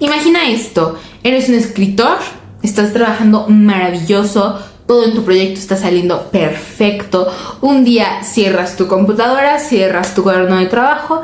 Imagina esto, eres un escritor, estás trabajando maravilloso, todo en tu proyecto está saliendo perfecto. Un día cierras tu computadora, cierras tu cuaderno de trabajo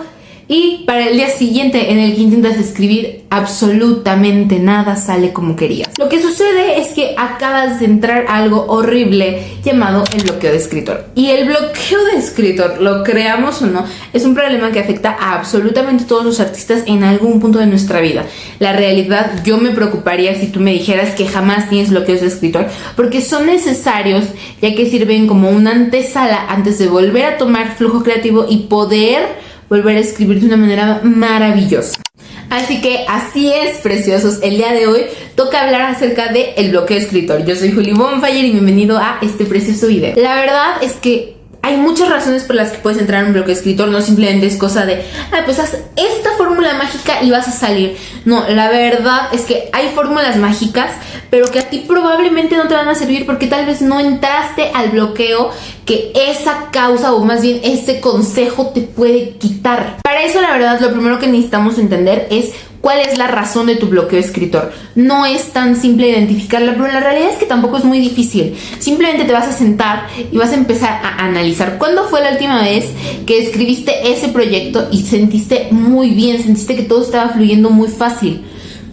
y para el día siguiente en el que intentas escribir absolutamente nada sale como querías. Lo que sucede es que acabas de entrar a algo horrible llamado el bloqueo de escritor. Y el bloqueo de escritor, lo creamos o no, es un problema que afecta a absolutamente todos los artistas en algún punto de nuestra vida. La realidad, yo me preocuparía si tú me dijeras que jamás tienes bloqueos de escritor, porque son necesarios, ya que sirven como una antesala antes de volver a tomar flujo creativo y poder volver a escribir de una manera maravillosa. Así que así es, preciosos, el día de hoy toca hablar acerca de el bloqueo de escritor. Yo soy Juli Bonfire y bienvenido a este precioso video. La verdad es que hay muchas razones por las que puedes entrar en un bloqueo de escritor. No simplemente es cosa de, pues haz esta fórmula mágica y vas a salir. No, la verdad es que hay fórmulas mágicas, pero que a ti probablemente no te van a servir porque tal vez no entraste al bloqueo que esa causa o más bien ese consejo te puede quitar. Para eso, la verdad, lo primero que necesitamos entender es cuál es la razón de tu bloqueo de escritor. No es tan simple identificarla, pero la realidad es que tampoco es muy difícil. Simplemente te vas a sentar y vas a empezar a analizar cuándo fue la última vez que escribiste ese proyecto y sentiste muy bien, sentiste que todo estaba fluyendo muy fácil.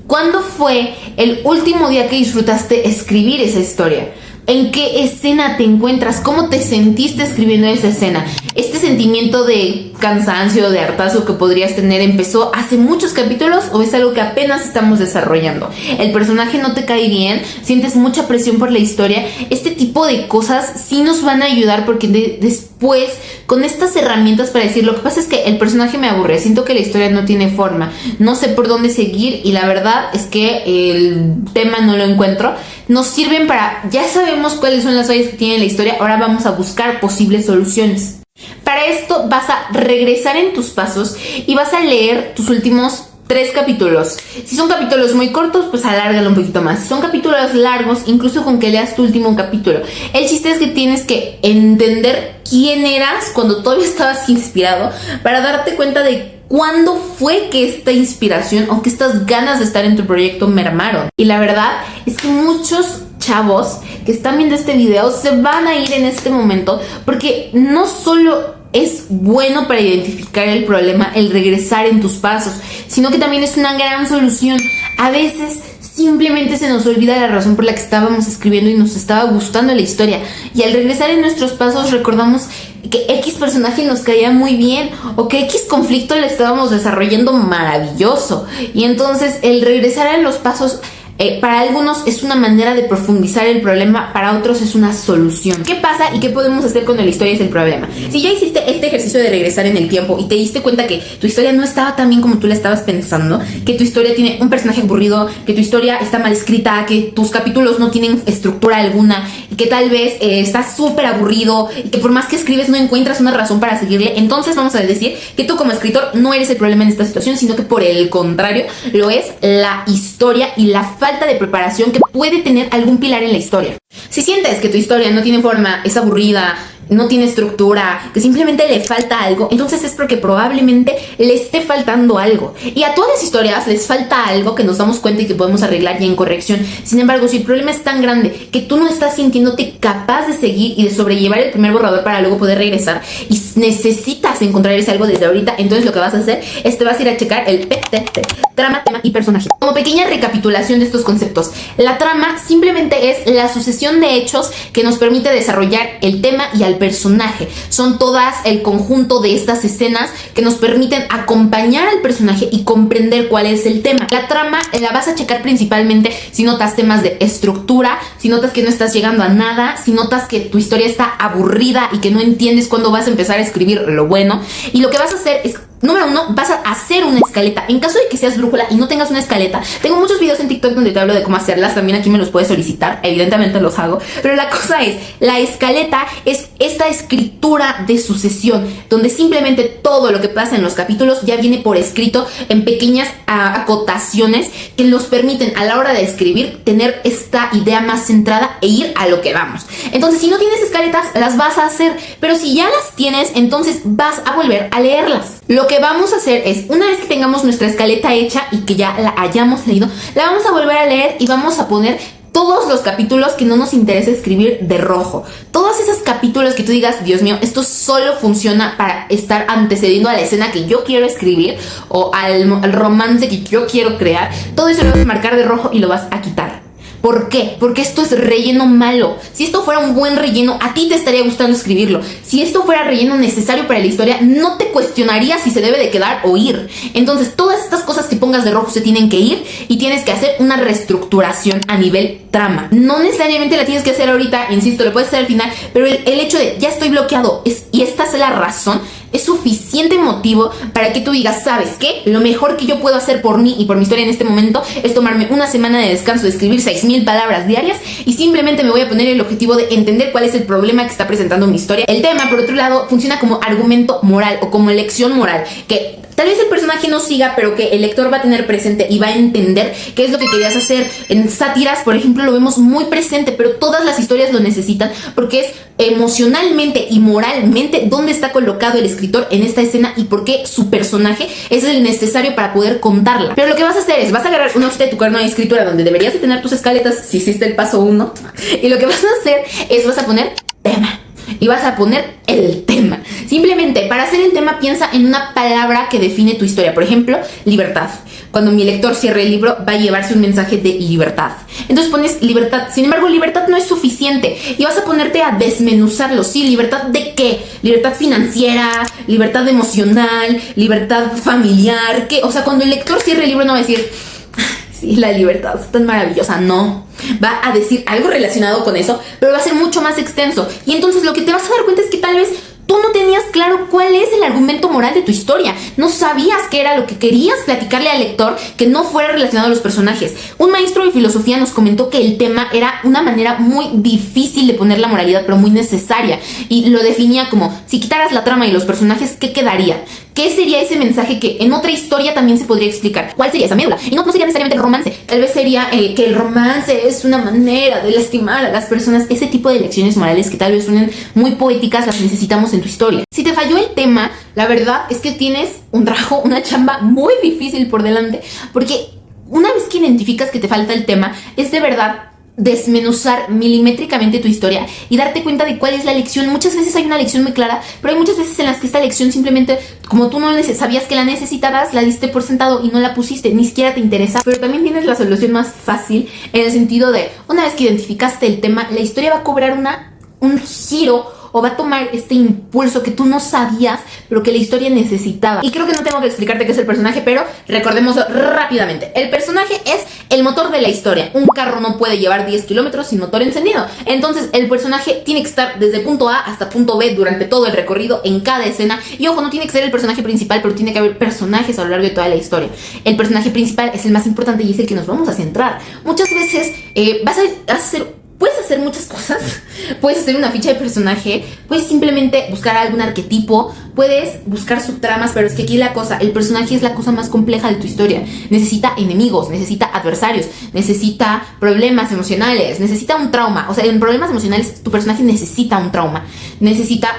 ¿Cuándo fue el último día que disfrutaste escribir esa historia? ¿En qué escena te encuentras? ¿Cómo te sentiste escribiendo esa escena? ¿Este sentimiento de cansancio, de hartazgo que podrías tener empezó hace muchos capítulos o es algo que apenas estamos desarrollando? ¿El personaje no te cae bien? ¿Sientes mucha presión por la historia? Este tipo de cosas sí nos van a ayudar porque después, con estas herramientas para decir, lo que pasa es que el personaje me aburre, siento que la historia no tiene forma, no sé por dónde seguir y la verdad es que el tema no lo encuentro, nos sirven para, ya sabemos cuáles son las fallas que tiene la historia, ahora vamos a buscar posibles soluciones. Para esto vas a regresar en tus pasos y vas a leer tus últimos 3 capítulos. Si son capítulos muy cortos, pues alárgalo un poquito más. Si son capítulos largos, incluso con que leas tu último capítulo. El chiste es que tienes que entender quién eras cuando todavía estabas inspirado para darte cuenta de cuándo fue que esta inspiración o que estas ganas de estar en tu proyecto mermaron. Y la verdad es que muchos chavos que están viendo este video se van a ir en este momento porque no solo es bueno para identificar el problema el regresar en tus pasos, sino que también es una gran solución. A veces simplemente se nos olvida la razón por la que estábamos escribiendo y nos estaba gustando la historia, y al regresar en nuestros pasos recordamos que X personaje nos caía muy bien o que X conflicto le estábamos desarrollando maravilloso, y entonces el regresar en los pasos para algunos es una manera de profundizar el problema, para otros es una solución. ¿Qué pasa y qué podemos hacer cuando la historia es el problema? Si ya hiciste este ejercicio de regresar en el tiempo y te diste cuenta que tu historia no estaba tan bien como tú la estabas pensando, que tu historia tiene un personaje aburrido, que tu historia está mal escrita, que tus capítulos no tienen estructura alguna, y que tal vez estás súper aburrido y que por más que escribes no encuentras una razón para seguirle, entonces vamos a decir que tú como escritor no eres el problema en esta situación, sino que por el contrario lo es la historia y la falta de preparación que puede tener algún pilar en la historia. Si sientes que tu historia no tiene forma, es aburrida, no tiene estructura, que simplemente le falta algo, entonces es porque probablemente le esté faltando algo. Y a todas las historias les falta algo que nos damos cuenta y que podemos arreglar ya en corrección. Sin embargo, si el problema es tan grande que tú no estás sintiéndote capaz de seguir y de sobrellevar el primer borrador para luego poder regresar y necesitas encontrar ese algo desde ahorita, entonces lo que vas a hacer es te vas a ir a checar el PTT, trama, tema y personaje. Como pequeña recapitulación de estos conceptos, la trama simplemente es la sucesión de hechos que nos permite desarrollar el tema y al personaje. Son todas el conjunto de estas escenas que nos permiten acompañar al personaje y comprender cuál es el tema. La trama la vas a checar principalmente si notas temas de estructura, si notas que no estás llegando a nada, si notas que tu historia está aburrida y que no entiendes cuándo vas a empezar a escribir lo bueno. Y lo que vas a hacer es, número 1, vas a hacer una escaleta. En caso de que seas brújula y no tengas una escaleta, tengo muchos videos en TikTok donde te hablo de cómo hacerlas. También aquí me los puedes solicitar, evidentemente los hago. Pero la cosa es, la escaleta es esta escritura de sucesión, donde simplemente todo lo que pasa en los capítulos ya viene por escrito en pequeñas acotaciones que nos permiten a la hora de escribir tener esta idea más centrada e ir a lo que vamos. Entonces, si no tienes escaletas, las vas a hacer, pero si ya las tienes, entonces vas a volver a leerlas. Lo que vamos a hacer es, una vez que tengamos nuestra escaleta hecha y que ya la hayamos leído, la vamos a volver a leer y vamos a poner todos los capítulos que no nos interesa escribir de rojo. Todos esos capítulos que tú digas, Dios mío, esto solo funciona para estar antecediendo a la escena que yo quiero escribir o al romance que yo quiero crear. Todo eso lo vas a marcar de rojo y lo vas a quitar. ¿Por qué? Porque esto es relleno malo. Si esto fuera un buen relleno, a ti te estaría gustando escribirlo. Si esto fuera relleno necesario para la historia, no te cuestionarías si se debe de quedar o ir. Entonces, todas estas cosas que pongas de rojo se tienen que ir y tienes que hacer una reestructuración a nivel trama. No necesariamente la tienes que hacer ahorita, insisto, lo puedes hacer al final, pero el hecho de ya estoy bloqueado y esta es la razón, es suficiente motivo para que tú digas, ¿sabes qué? Lo mejor que yo puedo hacer por mí y por mi historia en este momento es tomarme una semana de descanso de escribir 6,000 palabras diarias y simplemente me voy a poner el objetivo de entender cuál es el problema que está presentando mi historia. El tema, por otro lado, funciona como argumento moral o como lección moral, que tal vez el personaje no siga, pero que el lector va a tener presente y va a entender qué es lo que querías hacer. En sátiras, por ejemplo, lo vemos muy presente, pero todas las historias lo necesitan porque es emocionalmente y moralmente dónde está colocado el escritor en esta escena y por qué su personaje es el necesario para poder contarla. Pero lo que vas a hacer es, vas a agarrar una hojita de tu cuaderno de escritura donde deberías de tener tus escaletas si hiciste el paso 1 y lo que vas a hacer es, vas a poner tema. Y vas a poner el tema. Simplemente para hacer el tema piensa en una palabra que define tu historia. Por ejemplo, libertad. Cuando mi lector cierre el libro va a llevarse un mensaje de libertad. Entonces pones libertad. Sin embargo, libertad no es suficiente y vas a ponerte a desmenuzarlo. Sí, ¿libertad de qué? Libertad financiera, libertad emocional, libertad familiar. ¿Qué? O sea, cuando el lector cierre el libro no va a decir, sí, la libertad es tan maravillosa. No, va a decir algo relacionado con eso, pero va a ser mucho más extenso. Y entonces lo que te vas a dar cuenta es que tal vez tú no tenías claro cuál es el argumento moral de tu historia. No sabías qué era lo que querías platicarle al lector que no fuera relacionado a los personajes. Un maestro de filosofía nos comentó que el tema era una manera muy difícil de poner la moralidad, pero muy necesaria. Y lo definía como, si quitaras la trama y los personajes, ¿qué quedaría? ¿Qué sería ese mensaje que en otra historia también se podría explicar? ¿Cuál sería esa médula? Y no sería necesariamente el romance. Tal vez sería que el romance es una manera de lastimar a las personas. Ese tipo de lecciones morales que tal vez suenen muy poéticas las necesitamos en tu historia. Si te falló el tema, la verdad es que tienes un trabajo, una chamba muy difícil por delante, porque una vez que identificas que te falta el tema, es de verdad desmenuzar milimétricamente tu historia y darte cuenta de cuál es la lección. Muchas veces hay una lección muy clara, pero hay muchas veces en las que esta lección simplemente, como tú no sabías que la necesitabas, la diste por sentado y no la pusiste, ni siquiera te interesa. Pero también tienes la solución más fácil en el sentido de, una vez que identificaste el tema, la historia va a cobrar un giro o va a tomar este impulso que tú no sabías, pero que la historia necesitaba. Y creo que no tengo que explicarte qué es el personaje, pero recordémoslo rápidamente. El personaje es el motor de la historia. Un carro no puede llevar 10 kilómetros sin motor encendido. Entonces, el personaje tiene que estar desde punto A hasta punto B durante todo el recorrido, en cada escena. Y ojo, no tiene que ser el personaje principal, pero tiene que haber personajes a lo largo de toda la historia. El personaje principal es el más importante y es el que nos vamos a centrar. Muchas veces puedes hacer muchas cosas. Puedes hacer una ficha de personaje, puedes simplemente buscar algún arquetipo, puedes buscar subtramas, pero es que aquí la cosa, el personaje es la cosa más compleja de tu historia. Necesita enemigos, necesita adversarios, necesita problemas emocionales, necesita un trauma. O sea, en problemas emocionales tu personaje necesita un trauma, necesita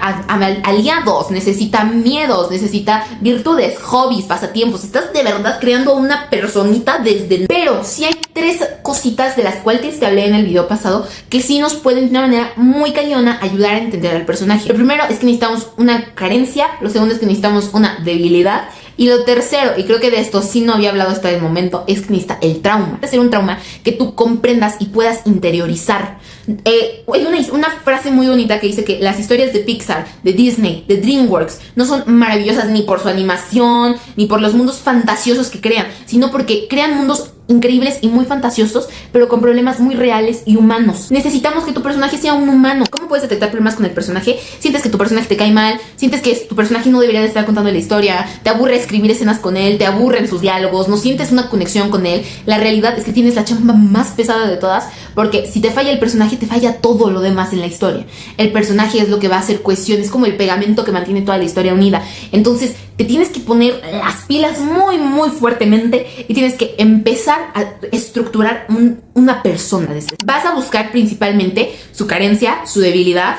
aliados, necesita miedos, necesita virtudes, hobbies, pasatiempos. Estás de verdad creando una personita desde... Pero si hay 3 cositas de las cuales te hablé en el video pasado que sí nos pueden de una manera muy cañona ayudar a entender al personaje. Lo primero es que necesitamos una carencia, lo segundo es que necesitamos una debilidad y lo tercero, y creo que de esto sí no había hablado hasta el momento, es que necesita el trauma. Hacer un trauma que tú comprendas y puedas interiorizar. Hay una frase muy bonita que dice que las historias de Pixar, de Disney, de DreamWorks no son maravillosas ni por su animación, ni por los mundos fantasiosos que crean, sino porque crean mundos increíbles y muy fantasiosos, pero con problemas muy reales y humanos. Necesitamos que tu personaje sea un humano. ¿Cómo puedes detectar problemas con el personaje? Sientes que tu personaje te cae mal, sientes que tu personaje no debería de estar contando la historia, te aburre escribir escenas con él, te aburren sus diálogos, no sientes una conexión con él. La realidad es que tienes la chamba más pesada de todas, porque si te falla el personaje, te falla todo lo demás en la historia. El personaje es lo que va a hacer cohesión, es como el pegamento que mantiene toda la historia unida. Entonces te tienes que poner las pilas muy muy fuertemente y tienes que empezar a estructurar una persona. Vas a buscar principalmente su carencia, su debilidad,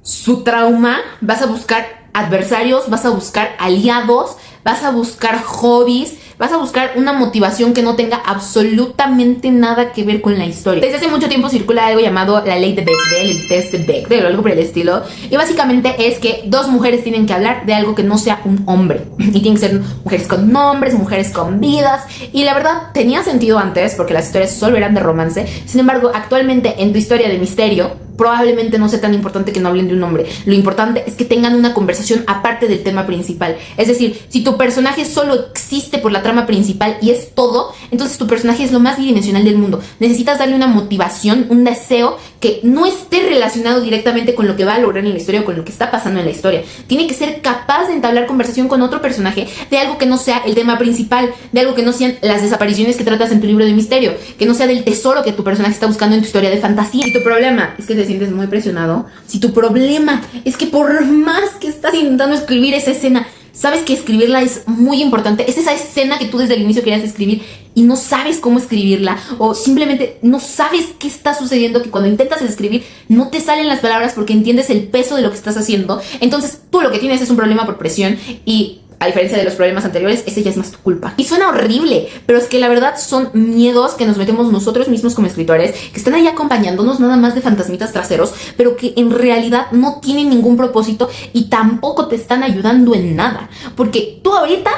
su trauma. Vas a buscar adversarios, vas a buscar aliados, vas a buscar hobbies, vas a buscar una motivación que no tenga absolutamente nada que ver con la historia. Desde hace mucho tiempo circula algo llamado la ley de Bechdel, el test de Bechdel o algo por el estilo. Y básicamente es que dos mujeres tienen que hablar de algo que no sea un hombre. Y tienen que ser mujeres con nombres, mujeres con vidas. Y la verdad tenía sentido antes porque las historias solo eran de romance. Sin embargo, actualmente en tu historia de misterio probablemente no sea tan importante que no hablen de un hombre. Lo importante es que tengan una conversación aparte del tema principal. Es decir, si tu personaje solo existe por la trama principal y es todo, entonces tu personaje es lo más bidimensional del mundo. Necesitas darle una motivación, un deseo que no esté relacionado directamente con lo que va a lograr en la historia o con lo que está pasando en la historia. Tiene que ser capaz de entablar conversación con otro personaje de algo que no sea el tema principal, de algo que no sean las desapariciones que tratas en tu libro de misterio, que no sea del tesoro que tu personaje está buscando en tu historia de fantasía. Y tu problema es que te sientes muy presionado, si tu problema es que por más que estás intentando escribir esa escena, sabes que escribirla es muy importante, es esa escena que tú desde el inicio querías escribir y no sabes cómo escribirla, o simplemente no sabes qué está sucediendo, que cuando intentas escribir no te salen las palabras porque entiendes el peso de lo que estás haciendo, entonces tú lo que tienes es un problema por presión y a diferencia de los problemas anteriores, ese ya es más tu culpa. Y suena horrible, pero es que la verdad son miedos que nos metemos nosotros mismos como escritores, que están ahí acompañándonos nada más de fantasmitas traseros, pero que en realidad no tienen ningún propósito y tampoco te están ayudando en nada. Porque tú ahorita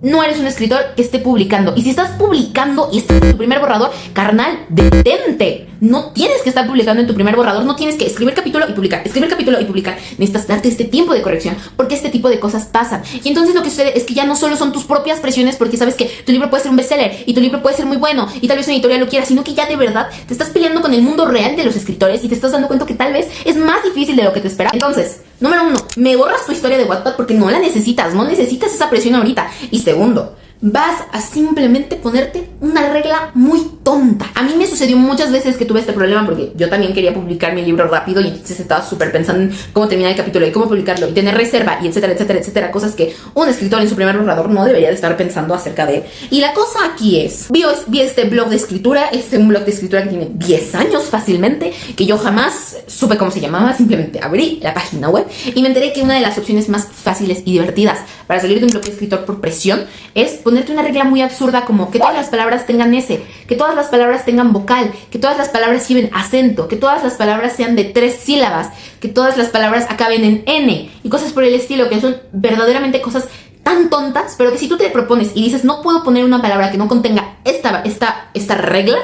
no eres un escritor que esté publicando. Y si estás publicando y estás en tu primer borrador, carnal, detente. No tienes que estar publicando en tu primer borrador. No tienes que escribir capítulo y publicar, escribir capítulo y publicar. Necesitas darte este tiempo de corrección porque este tipo de cosas pasan. Y entonces lo que sucede es que ya no solo son tus propias presiones, porque sabes que tu libro puede ser un bestseller y tu libro puede ser muy bueno y tal vez una editorial lo quiera, sino que ya de verdad te estás peleando con el mundo real de los escritores y te estás dando cuenta que tal vez es más difícil de lo que te esperaba. Entonces, número 1, me borras tu historia de Wattpad porque no la necesitas, no necesitas esa presión ahorita. Y segundo, vas a simplemente ponerte una regla muy tonta. A mí me sucedió muchas veces que tuve este problema porque yo también quería publicar mi libro rápido y entonces estaba súper pensando en cómo terminar el capítulo y cómo publicarlo y tener reserva y etcétera, etcétera, etcétera, cosas que un escritor en su primer borrador no debería de estar pensando acerca de. Y la cosa aquí es, vi este blog de escritura, un blog de escritura que tiene 10 años fácilmente, que yo jamás supe cómo se llamaba, simplemente abrí la página web y me enteré que una de las opciones más fáciles y divertidas para salir de un blog de escritor por presión es ponerte una regla muy absurda como que todas las palabras tengan S, que todas las palabras tengan vocal, que todas las palabras lleven acento, que todas las palabras sean de 3 sílabas, que todas las palabras acaben en N y cosas por el estilo, que son verdaderamente cosas tan tontas, pero que si tú te propones y dices no puedo poner una palabra que no contenga esta regla,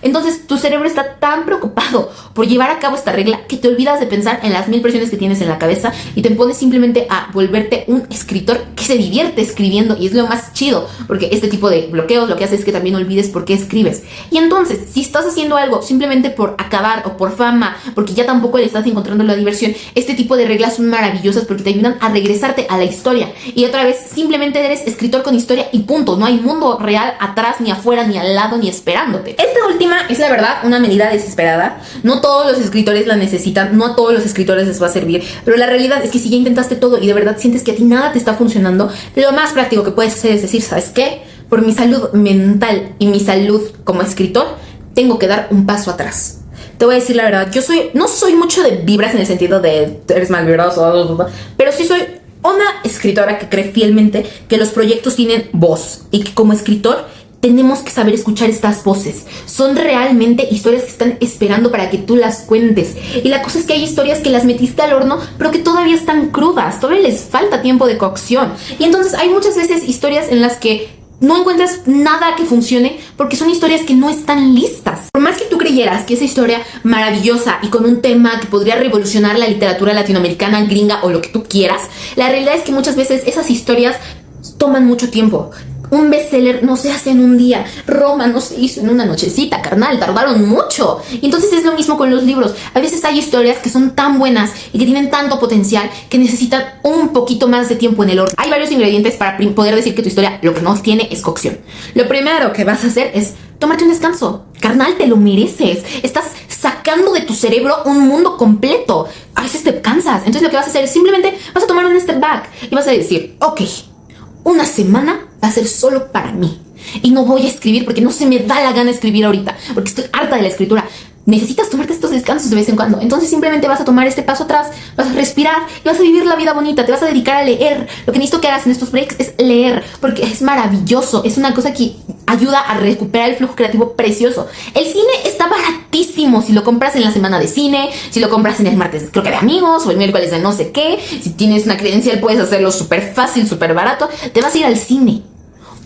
entonces tu cerebro está tan preocupado por llevar a cabo esta regla que te olvidas de pensar en las 1000 presiones que tienes en la cabeza y te pones simplemente a volverte un escritor que se divierte escribiendo, y es lo más chido porque este tipo de bloqueos lo que hace es que también olvides por qué escribes. Y entonces si estás haciendo algo simplemente por acabar o por fama, porque ya tampoco le estás encontrando la diversión, este tipo de reglas son maravillosas porque te ayudan a regresarte a la historia y otra vez simplemente eres escritor con historia y punto. No hay mundo real atrás, ni afuera, ni al lado, ni esperándote. Esta última es la verdad una medida desesperada. No todos los escritores la necesitan, no a todos los escritores les va a servir, pero la realidad es que si ya intentaste todo y de verdad sientes que a ti nada te está funcionando, lo más práctico que puedes hacer es decir, ¿sabes qué? Por mi salud mental y mi salud como escritor, tengo que dar un paso atrás. Te voy a decir la verdad, no soy mucho de vibras en el sentido de eres mal vibradoso, pero sí soy una escritora que cree fielmente que los proyectos tienen voz y que como escritor tenemos que saber escuchar estas voces. Son realmente historias que están esperando para que tú las cuentes. Y la cosa es que hay historias que las metiste al horno, pero que todavía están crudas, todavía les falta tiempo de cocción. Y entonces hay muchas veces historias en las que no encuentras nada que funcione porque son historias que no están listas. Por más que tú creyeras que esa historia maravillosa y con un tema que podría revolucionar la literatura latinoamericana, gringa o lo que tú quieras, la realidad es que muchas veces esas historias toman mucho tiempo. Un bestseller no se hace en un día. Roma no se hizo en una nochecita, carnal. Tardaron mucho. Y entonces es lo mismo con los libros. A veces hay historias que son tan buenas y que tienen tanto potencial que necesitan un poquito más de tiempo en el horno. Hay varios ingredientes para poder decir que tu historia lo que no tiene es cocción. Lo primero que vas a hacer es tomarte un descanso. Carnal, te lo mereces. Estás sacando de tu cerebro un mundo completo. A veces te cansas. Entonces lo que vas a hacer es simplemente vas a tomar un step back y vas a decir, ok, una semana va a ser solo para mí y no voy a escribir porque no se me da la gana escribir ahorita, porque estoy harta de la escritura. necesitas tomarte estos descansos de vez en cuando. Entonces simplemente vas a tomar este paso atrás, vas a respirar y vas a vivir la vida bonita, te vas a dedicar a leer. Lo que necesito que hagas en estos breaks es leer, porque es maravilloso, es una cosa que ayuda a recuperar el flujo creativo precioso. El cine está baratísimo si lo compras en la semana de cine, si lo compras en el martes, creo que de amigos, o el miércoles de no sé qué. Si tienes una credencial puedes hacerlo súper fácil, súper barato. Te vas a ir al cine,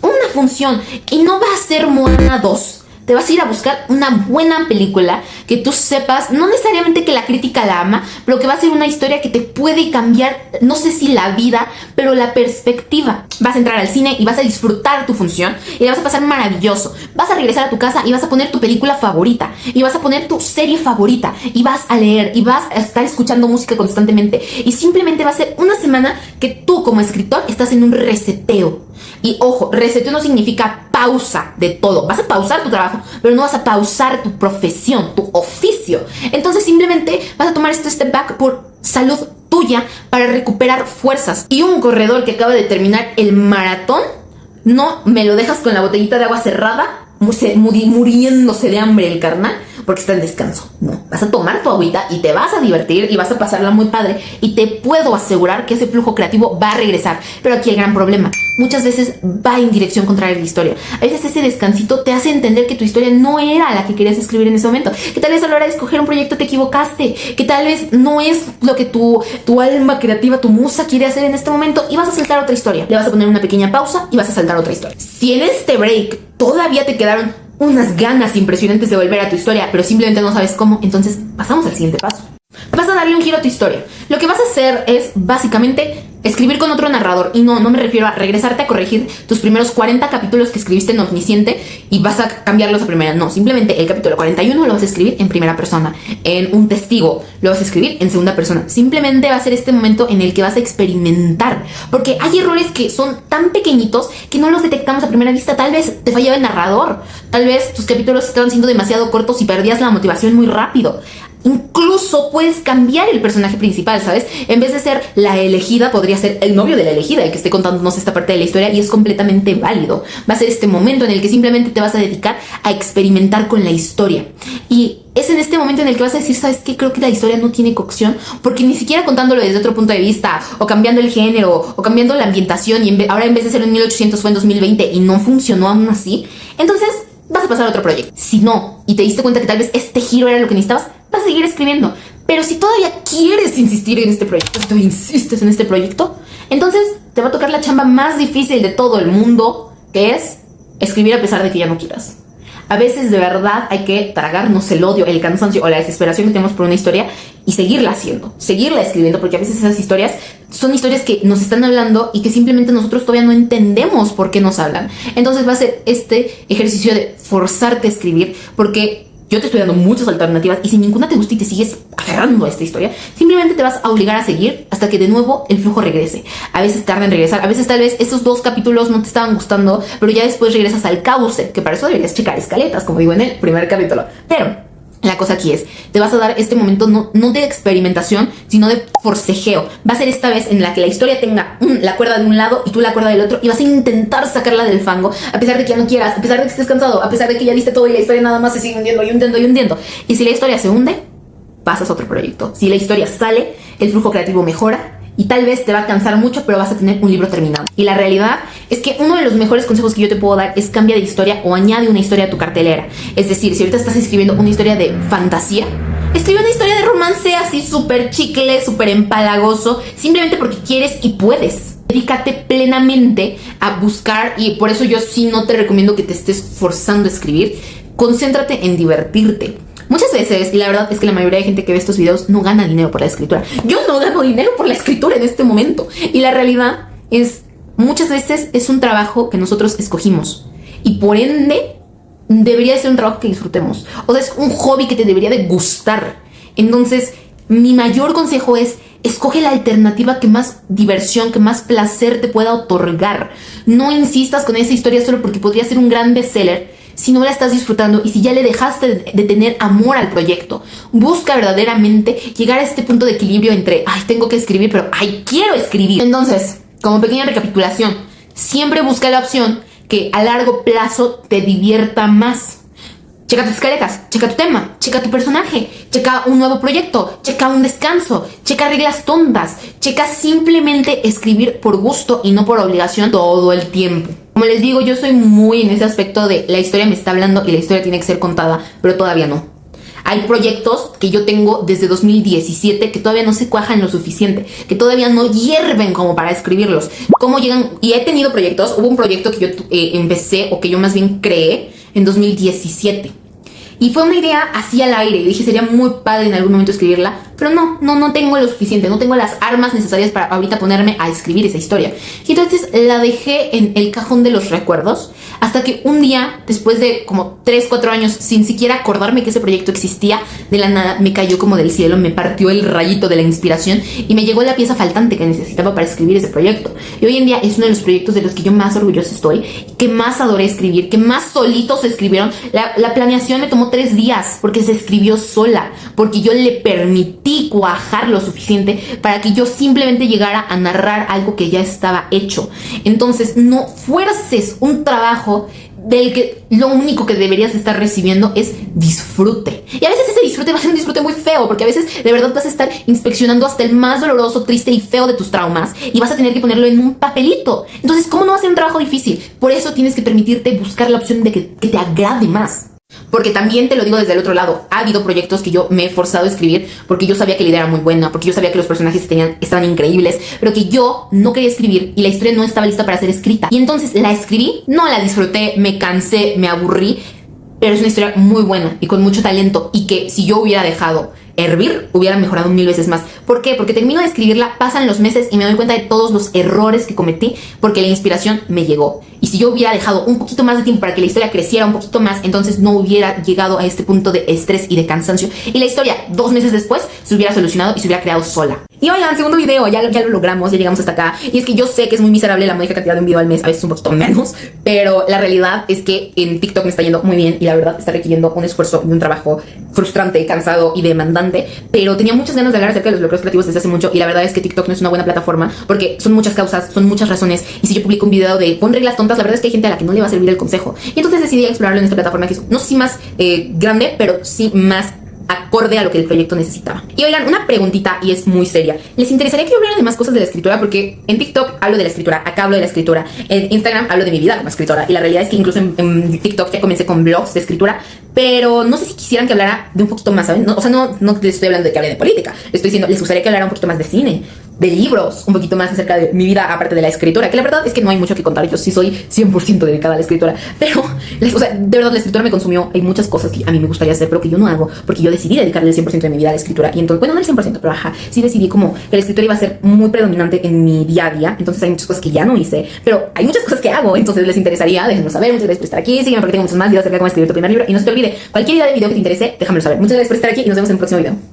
una función, y no va a ser Moana 2. Te vas a ir a buscar una buena película que tú sepas, no necesariamente que la crítica la ama, pero que va a ser una historia que te puede cambiar, no sé si la vida, pero la perspectiva. Vas a entrar al cine y vas a disfrutar tu función y la vas a pasar maravilloso. Vas a regresar a tu casa y vas a poner tu película favorita y vas a poner tu serie favorita y vas a leer y vas a estar escuchando música constantemente, y simplemente va a ser una semana que tú como escritor estás en un reseteo. Y ojo, reseteo no significa pausa de todo. Vas a pausar tu trabajo, pero no vas a pausar tu profesión, tu oficio. Entonces simplemente vas a tomar este step back por salud tuya, para recuperar fuerzas. Y un corredor que acaba de terminar el maratón, no me lo dejas con la botellita de agua cerrada, muriéndose de hambre el carnal, porque está en descanso. No, vas a tomar tu agüita y te vas a divertir y vas a pasarla muy padre, y te puedo asegurar que ese flujo creativo va a regresar. Pero aquí el gran problema, muchas veces va en dirección contraria a la historia. A veces ese descansito te hace entender que tu historia no era la que querías escribir en ese momento, que tal vez a la hora de escoger un proyecto te equivocaste, que tal vez no es lo que tu alma creativa, tu musa quiere hacer en este momento, y vas a saltar otra historia. Le vas a poner una pequeña pausa y vas a saltar otra historia. Si en este break todavía te quedaron unas ganas impresionantes de volver a tu historia, pero simplemente no sabes cómo, entonces pasamos al siguiente paso. Vas a darle un giro a tu historia. Lo que vas a hacer es básicamente escribir con otro narrador. Y no me refiero a regresarte a corregir tus primeros 40 capítulos que escribiste en Omnisciente y vas a cambiarlos a primera. No, simplemente el capítulo 41 lo vas a escribir en primera persona. En un testigo lo vas a escribir en segunda persona. Simplemente va a ser este momento en el que vas a experimentar, porque hay errores que son tan pequeñitos que no los detectamos a primera vista. Tal vez te fallaba el narrador, tal vez tus capítulos estaban siendo demasiado cortos y perdías la motivación muy rápido. Incluso puedes cambiar el personaje principal, ¿sabes? En vez de ser la elegida, podría ser el novio de la elegida el que esté contándonos esta parte de la historia, y es completamente válido. Va a ser este momento en el que simplemente te vas a dedicar a experimentar con la historia. Y es en este momento en el que vas a decir, ¿sabes qué? Creo que la historia no tiene cocción, porque ni siquiera contándolo desde otro punto de vista, o cambiando el género, o cambiando la ambientación, y ahora en vez de ser en 1800 fue en 2020 y no funcionó aún así, entonces vas a pasar a otro proyecto. Si no, y te diste cuenta que tal vez este giro era lo que necesitabas, vas a seguir escribiendo. Pero si todavía quieres insistir en este proyecto, si tú insistes en este proyecto, entonces te va a tocar la chamba más difícil de todo el mundo, que es escribir a pesar de que ya no quieras. A veces de verdad hay que tragarnos el odio, el cansancio o la desesperación que tenemos por una historia y seguirla haciendo, seguirla escribiendo, porque a veces esas historias son historias que nos están hablando y que simplemente nosotros todavía no entendemos por qué nos hablan. Entonces va a ser este ejercicio de forzarte a escribir, porque yo te estoy dando muchas alternativas, y si ninguna te gusta y te sigues aferrando a esta historia, simplemente te vas a obligar a seguir hasta que de nuevo el flujo regrese. A veces tarda en regresar, a veces tal vez esos 2 capítulos no te estaban gustando, pero ya después regresas al cauce, que para eso deberías checar escaletas, como digo en el primer capítulo. Pero la cosa aquí es, te vas a dar este momento no de experimentación, sino de forcejeo. Va a ser esta vez en la que la historia tenga la cuerda de un lado y tú la cuerda del otro, y vas a intentar sacarla del fango, a pesar de que ya no quieras, a pesar de que estés cansado, a pesar de que ya diste todo y la historia nada más se sigue hundiendo y hundiendo. Y si la historia se hunde, pasas a otro proyecto. Si la historia sale, el flujo creativo mejora, y tal vez te va a cansar mucho, pero vas a tener un libro terminado. Y la realidad es que uno de los mejores consejos que yo te puedo dar es cambia de historia o añade una historia a tu cartelera. Es decir, si ahorita estás escribiendo una historia de fantasía, escribe una historia de romance así súper chicle, súper empalagoso, simplemente porque quieres y puedes. Dedícate plenamente a buscar, y por eso yo sí no te recomiendo que te estés forzando a escribir. Concéntrate en divertirte. Muchas veces, y la verdad es que la mayoría de gente que ve estos videos no gana dinero por la escritura. Yo no gano dinero por la escritura en este momento. Y la realidad es, muchas veces es un trabajo que nosotros escogimos. Y por ende, debería ser un trabajo que disfrutemos. O sea, es un hobby que te debería de gustar. Entonces, mi mayor consejo es, escoge la alternativa que más diversión, que más placer te pueda otorgar. No insistas con esa historia solo porque podría ser un gran bestseller si no la estás disfrutando y si ya le dejaste de tener amor al proyecto. Busca verdaderamente llegar a este punto de equilibrio entre, ay, tengo que escribir, pero ay, quiero escribir. Entonces, como pequeña recapitulación, siempre busca la opción que a largo plazo te divierta más. checa tus escaletas, checa tu tema, checa tu personaje, checa un nuevo proyecto, checa un descanso, checa reglas tontas, checa simplemente escribir por gusto y no por obligación todo el tiempo. Como les digo, yo soy muy en ese aspecto de la historia me está hablando y la historia tiene que ser contada, pero todavía no. Hay proyectos que yo tengo desde 2017 que todavía no se cuajan lo suficiente, que todavía no hierven como para escribirlos. ¿Cómo llegan? Y he tenido proyectos, hubo un proyecto que yo empecé o que yo más bien creé en 2017. Y fue una idea así al aire. Y dije, sería muy padre en algún momento escribirla. Pero no tengo lo suficiente. No tengo las armas necesarias para ahorita ponerme a escribir esa historia. Y entonces la dejé en el cajón de los recuerdos. Hasta que un día, después de como 3, 4 años, sin siquiera acordarme que ese proyecto existía, de la nada me cayó como del cielo, me partió el rayito de la inspiración y me llegó la pieza faltante que necesitaba para escribir ese proyecto. Y hoy en día es uno de los proyectos de los que yo más orgullosa estoy, que más adoré escribir, que más solitos se escribieron. La planeación me tomó 3 días porque se escribió sola, porque yo le permití cuajar lo suficiente para que yo simplemente llegara a narrar algo que ya estaba hecho. Entonces no fuerces un trabajo del que lo único que deberías estar recibiendo es disfrute. Y a veces ese disfrute va a ser un disfrute muy feo, porque a veces de verdad vas a estar inspeccionando hasta el más doloroso, triste y feo de tus traumas y vas a tener que ponerlo en un papelito. Entonces, ¿cómo no va a ser un trabajo difícil? Por eso tienes que permitirte buscar la opción de que te agrade más. Porque también te lo digo desde el otro lado, ha habido proyectos que yo me he forzado a escribir porque yo sabía que la idea era muy buena, porque yo sabía que los personajes estaban increíbles, pero que yo no quería escribir y la historia no estaba lista para ser escrita. Y entonces la escribí, no la disfruté, me cansé, me aburrí, pero es una historia muy buena y con mucho talento y que si yo hubiera dejado hervir, hubiera mejorado 1000 veces más. ¿Por qué? Porque termino de escribirla, pasan los meses y me doy cuenta de todos los errores que cometí porque la inspiración me llegó. Y si yo hubiera dejado un poquito más de tiempo para que la historia creciera un poquito más, entonces no hubiera llegado a este punto de estrés y de cansancio. Y la historia, 2 meses después, se hubiera solucionado y se hubiera creado sola. Y oigan, segundo video, ya lo logramos, ya llegamos hasta acá. Y es que yo sé que es muy miserable la módica cantidad de un video al mes, a veces un poquito menos, pero la realidad es que en TikTok me está yendo muy bien y la verdad está requiriendo un esfuerzo y un trabajo frustrante, cansado y demandante. Pero tenía muchas ganas de hablar acerca de los bloqueos creativos desde hace mucho y la verdad es que TikTok no es una buena plataforma porque son muchas causas, son muchas razones. Y si yo publico un video de pon reglas tontas, la verdad es que hay gente a la que no le va a servir el consejo. Y entonces decidí explorarlo en esta plataforma que es, no sé si más grande, pero sí más acorde a lo que el proyecto necesitaba. Y oigan, una preguntita y es muy seria. ¿Les interesaría que yo hablara de más cosas de la escritura? Porque en TikTok hablo de la escritura, acá hablo de la escritura, en Instagram hablo de mi vida como escritora y la realidad es que incluso en TikTok ya comencé con blogs de escritura, pero no sé si quisieran que hablara de un poquito más, ¿saben? No, o sea, no les estoy hablando de que hable de política, les estoy diciendo, les gustaría que hablara un poquito más de cine, de libros, un poquito más acerca de mi vida aparte de la escritura, que la verdad es que no hay mucho que contar, yo sí soy 100% dedicada a la escritura, pero, o sea, de verdad la escritura me consumió, hay muchas cosas que a mí me gustaría hacer, pero que yo no hago, porque yo decidí dedicarle el 100% de mi vida a la escritura, y entonces, bueno, no el 100%, pero ajá, sí decidí como que la escritura iba a ser muy predominante en mi día a día, entonces hay muchas cosas que ya no hice, pero hay muchas cosas que hago, entonces les interesaría, déjenme saber, muchas gracias por estar aquí, síganme porque tengo muchos más videos acerca de cómo escribir tu primer libro, y no se te olvide, cualquier idea de video que te interese, déjamelo saber, muchas gracias por estar aquí y nos vemos en el próximo video.